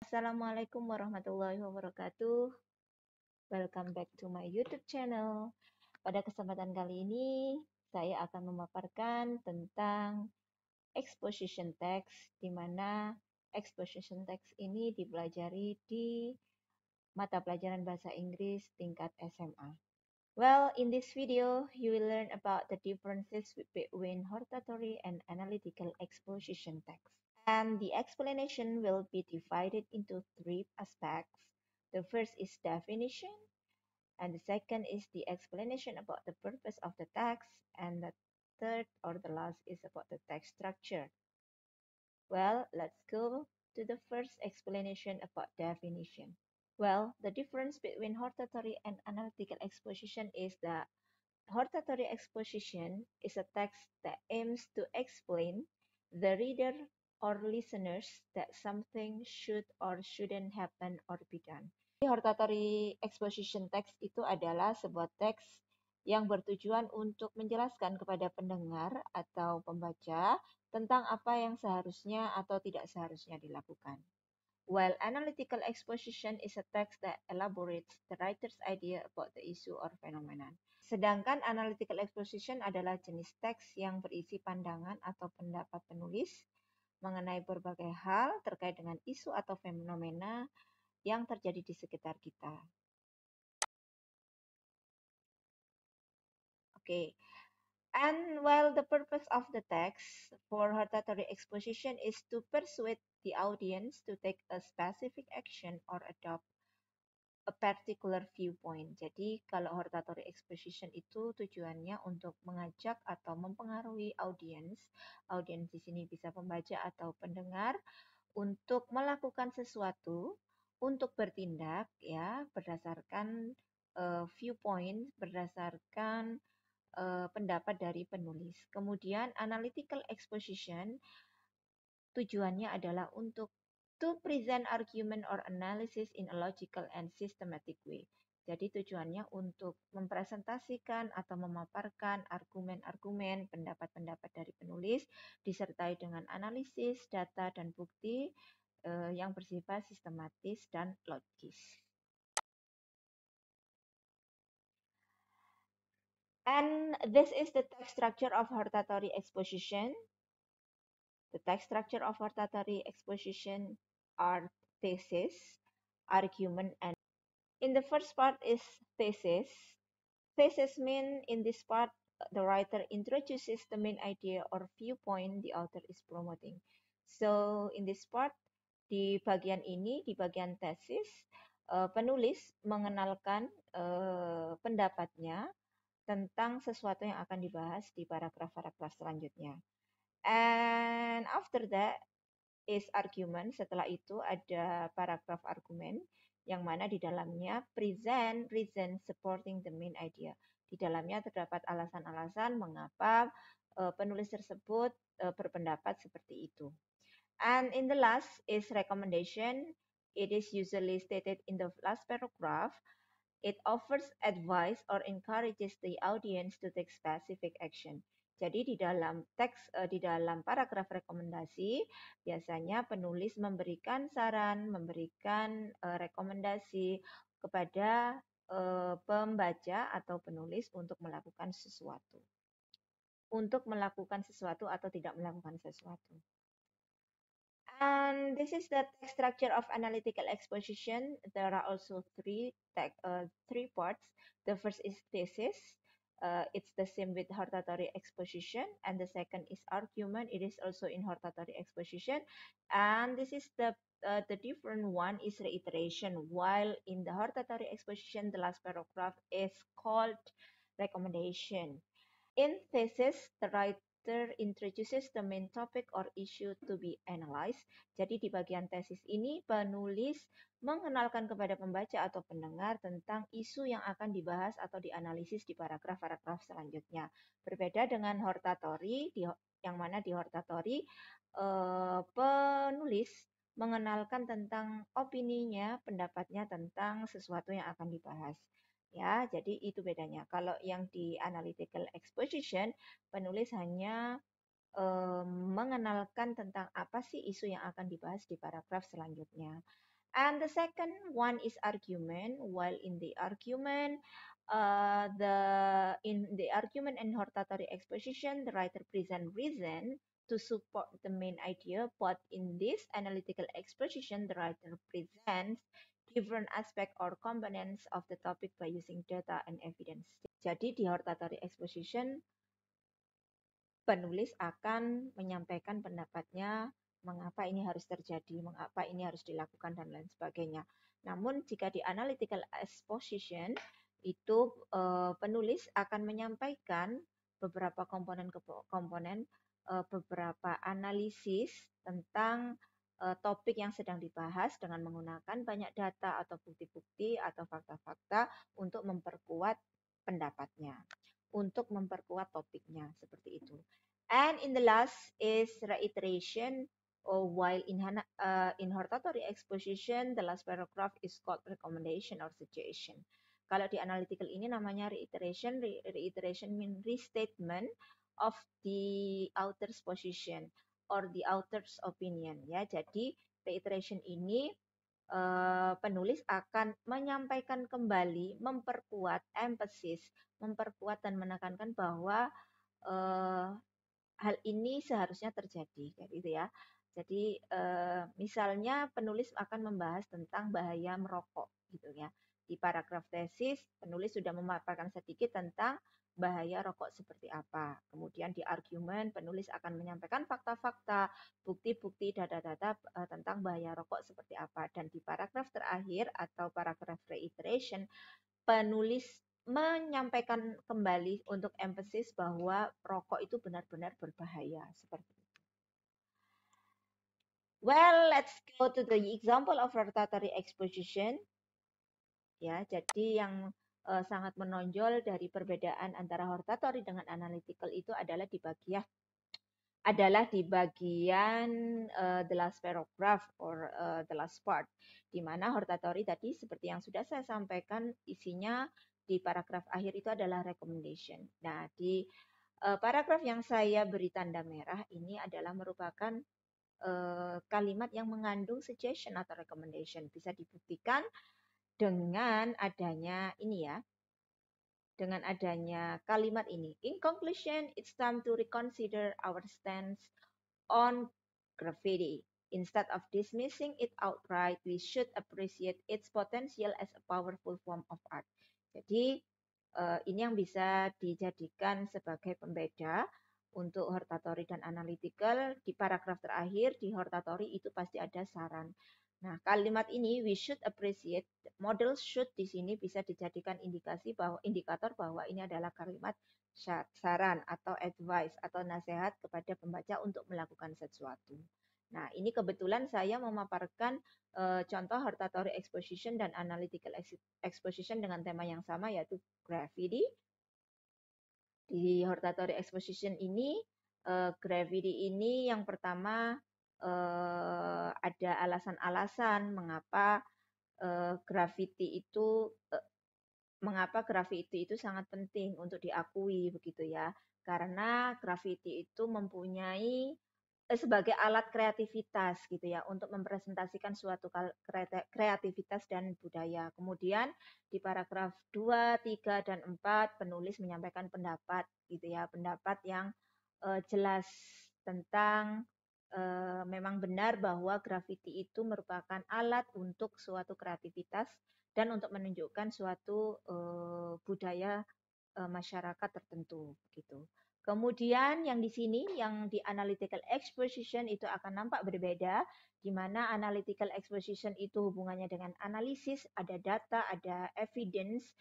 Assalamualaikum warahmatullahi wabarakatuh. Welcome back to my YouTube channel. Pada kesempatan kali ini, saya akan memaparkan tentang exposition text, di mana exposition text ini dipelajari di mata pelajaran bahasa Inggris tingkat SMA. Well, in this video, you will learn about the differences between hortatory and analytical exposition text. And the explanation will be divided into three aspects. The first is definition, and the second is the explanation about the purpose of the text, and the third or the last is about the text structure. Well, let's go to the first explanation about definition. Well, the difference between hortatory and analytical exposition is that hortatory exposition is a text that aims to explain the reader or listeners that something should or shouldn't happen or be done. Hortatory exposition text itu adalah sebuah teks yang bertujuan untuk menjelaskan kepada pendengar atau pembaca tentang apa yang seharusnya atau tidak seharusnya dilakukan. While analytical exposition is a text that elaborates the writer's idea about the issue or phenomenon. Sedangkan analytical exposition adalah jenis teks yang berisi pandangan atau pendapat penulis mengenai berbagai hal terkait dengan isu atau fenomena yang terjadi di sekitar kita. Okay. And while the purpose of the text for hortatory exposition is to persuade the audience to take a specific action or adopt a particular viewpoint. Jadi kalau hortatory exposition itu tujuannya untuk mengajak atau mempengaruhi audiens. Audiens di sini bisa pembaca atau pendengar untuk melakukan sesuatu, untuk bertindak ya berdasarkan viewpoint, berdasarkan pendapat dari penulis. Kemudian analytical exposition tujuannya adalah untuk to present argument or analysis in a logical and systematic way. Jadi tujuannya untuk mempresentasikan atau memaparkan argumen-argumen, pendapat-pendapat dari penulis disertai dengan analisis, data, dan bukti yang bersifat sistematis dan logis. And this is the text structure of hortatory exposition. The text structure of hortatory exposition are thesis, argument, and in the first part is thesis. Thesis mean in this part the writer introduces the main idea or viewpoint the author is promoting. So in this part di bagian ini, di bagian tesis, penulis mengenalkan pendapatnya tentang sesuatu yang akan dibahas di paragraf-paragraf selanjutnya. And after that is argument. Setelah itu ada paragraf argumen yang mana di dalamnya present reason supporting the main idea. Di dalamnya terdapat alasan-alasan mengapa penulis tersebut berpendapat seperti itu. And in the last is recommendation. It is usually stated in the last paragraph. It offers advice or encourages the audience to take specific action. Jadi di dalam teks, di dalam paragraf rekomendasi, biasanya penulis memberikan saran, memberikan rekomendasi kepada pembaca atau penulis untuk melakukan sesuatu. Untuk melakukan sesuatu atau tidak melakukan sesuatu. And this is the text structure of analytical exposition. There are also three parts. The first is thesis. It's the same with hortatory exposition. And the second is argument. It is also in hortatory exposition. And this is the different one is reiteration. While in the hortatory exposition, the last paragraph is called recommendation. In thesis, the writer introduces the main topic or issue to be analyzed. Jadi di bagian tesis ini penulis mengenalkan kepada pembaca atau pendengar tentang isu yang akan dibahas atau dianalisis di paragraf-paragraf selanjutnya. Berbeda dengan hortatory, yang mana di hortatory penulis mengenalkan tentang opininya, pendapatnya tentang sesuatu yang akan dibahas. Ya, jadi itu bedanya. Kalau yang di analytical exposition, penulis hanya mengenalkan tentang apa sih isu yang akan dibahas di paragraf selanjutnya. And the second one is argument. While in the argument, in the argument and hortatory exposition, the writer present reason to support the main idea, but in this analytical exposition, the writer presents different aspect or components of the topic by using data and evidence. Jadi di hortatory exposition, penulis akan menyampaikan pendapatnya mengapa ini harus terjadi, mengapa ini harus dilakukan, dan lain sebagainya. Namun jika di analytical exposition, itu penulis akan menyampaikan beberapa komponen, beberapa analisis tentang topik yang sedang dibahas dengan menggunakan banyak data atau bukti-bukti atau fakta-fakta untuk memperkuat pendapatnya, untuk memperkuat topiknya, seperti itu. And in the last is reiteration, or while in hortatory exposition, the last paragraph is called recommendation or suggestion. Kalau di analytical ini namanya reiteration. Reiteration mean restatement of the author's position or the author's opinion. Ya, jadi reiteration ini penulis akan menyampaikan kembali, memperkuat emphasis, memperkuat dan menekankan bahwa hal ini seharusnya terjadi, gitu ya. Jadi misalnya penulis akan membahas tentang bahaya merokok, gitu ya. Di paragraf tesis penulis sudah memaparkan sedikit tentang bahaya rokok seperti apa. Kemudian di argumen penulis akan menyampaikan fakta-fakta, bukti-bukti, data-data tentang bahaya rokok seperti apa. Dan di paragraf terakhir atau paragraf reiteration, penulis menyampaikan kembali untuk emphasis bahwa rokok itu benar-benar berbahaya, seperti itu. Well, let's go to the example of hortatory exposition. Ya, jadi yang sangat menonjol dari perbedaan antara hortatory dengan analytical itu adalah di bagian the last paragraph or the last part, di mana hortatory tadi seperti yang sudah saya sampaikan isinya di paragraf akhir itu adalah recommendation. Nah, di paragraf yang saya beri tanda merah ini adalah merupakan kalimat yang mengandung suggestion atau recommendation. Bisa dibuktikan dengan adanya ini ya, dengan adanya kalimat ini. In conclusion, it's time to reconsider our stance on graffiti. Instead of dismissing it outright, we should appreciate its potential as a powerful form of art. Jadi ini yang bisa dijadikan sebagai pembeda untuk hortatory dan analytical. Di paragraf terakhir di hortatory itu pasti ada saran. Nah, kalimat ini we should appreciate, model should di sini bisa dijadikan indikator bahwa ini adalah kalimat saran atau advice atau nasihat kepada pembaca untuk melakukan sesuatu. Nah, ini kebetulan saya memaparkan contoh hortatory exposition dan analytical exposition dengan tema yang sama, yaitu graffiti. Di hortatory exposition ini, graffiti ini yang pertama ada alasan-alasan mengapa graffiti itu sangat penting untuk diakui, begitu ya. Karena graffiti itu mempunyai sebagai alat kreativitas gitu ya, untuk mempresentasikan suatu kreativitas dan budaya. Kemudian di paragraf 2, 3 dan 4 penulis menyampaikan pendapat gitu ya, pendapat yang jelas tentang memang benar bahwa graffiti itu merupakan alat untuk suatu kreativitas dan untuk menunjukkan suatu budaya masyarakat tertentu gitu. Kemudian yang di sini, yang di analytical exposition itu akan nampak berbeda, di mana analytical exposition itu hubungannya dengan analisis, ada data, ada evidence,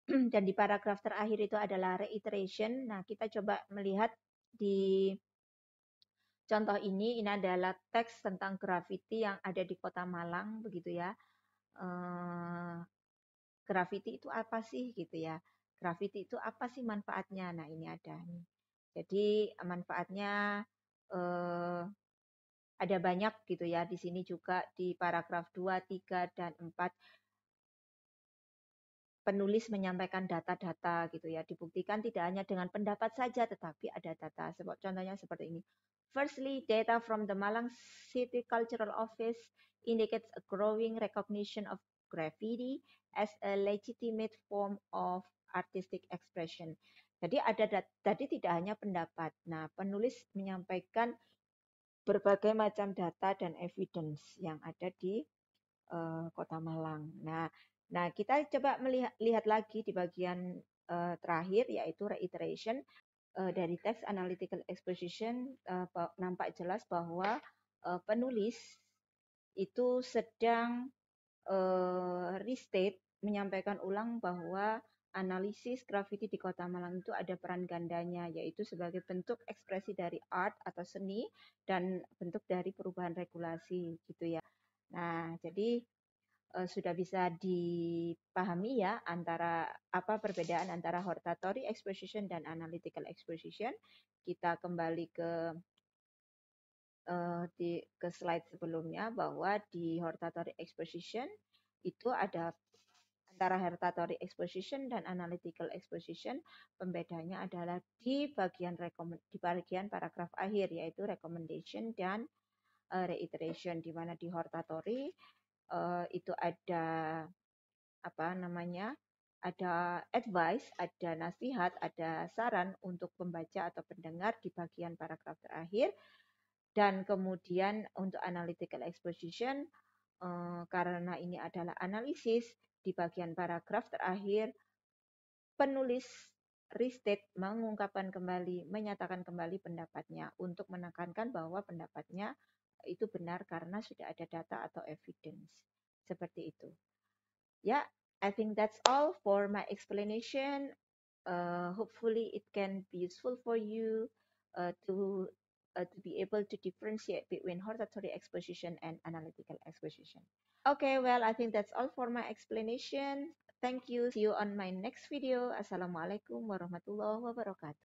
dan di paragraf terakhir itu adalah reiteration. Nah, kita coba melihat di contoh ini adalah teks tentang graffiti yang ada di Kota Malang, begitu ya. Graffiti itu apa sih gitu ya? Graffiti itu apa sih manfaatnya? Nah, ini ada nih. Jadi manfaatnya ada banyak gitu ya. Di sini juga di paragraf 2, 3, dan 4 penulis menyampaikan data-data gitu ya. Dibuktikan tidak hanya dengan pendapat saja, tetapi ada data. Contohnya seperti ini. Firstly, data from the Malang City Cultural Office indicates a growing recognition of graffiti as a legitimate form of artistic expression. Jadi tadi tidak hanya pendapat. Nah, penulis menyampaikan berbagai macam data dan evidence yang ada di Kota Malang. Nah, kita coba lihat lagi di bagian terakhir, yaitu reiteration dari teks analytical exposition. Nampak jelas bahwa penulis itu sedang restate, menyampaikan ulang bahwa analisis grafiti di Kota Malang itu ada peran gandanya, yaitu sebagai bentuk ekspresi dari art atau seni dan bentuk dari perubahan regulasi gitu ya. Nah, jadi sudah bisa dipahami ya antara apa perbedaan antara hortatory exposition dan analytical exposition. Kita kembali ke slide sebelumnya bahwa di hortatory exposition itu ada antara hortatory exposition dan analytical exposition, pembedanya adalah di bagian paragraf akhir, yaitu recommendation dan reiteration, di mana di hortatory itu ada apa namanya, ada advice, ada nasihat, ada saran untuk pembaca atau pendengar di bagian paragraf terakhir. Dan kemudian untuk analytical exposition, karena ini adalah analisis, di bagian paragraf terakhir penulis restate, mengungkapkan kembali, menyatakan kembali pendapatnya untuk menekankan bahwa pendapatnya itu benar karena sudah ada data atau evidence. Seperti itu. Ya, I think that's all for my explanation. Hopefully it can be useful for you to be able to differentiate between hortatory exposition and analytical exposition. Okay, well, I think that's all for my explanation. Thank you. See you on my next video. Assalamualaikum warahmatullahi wabarakatuh.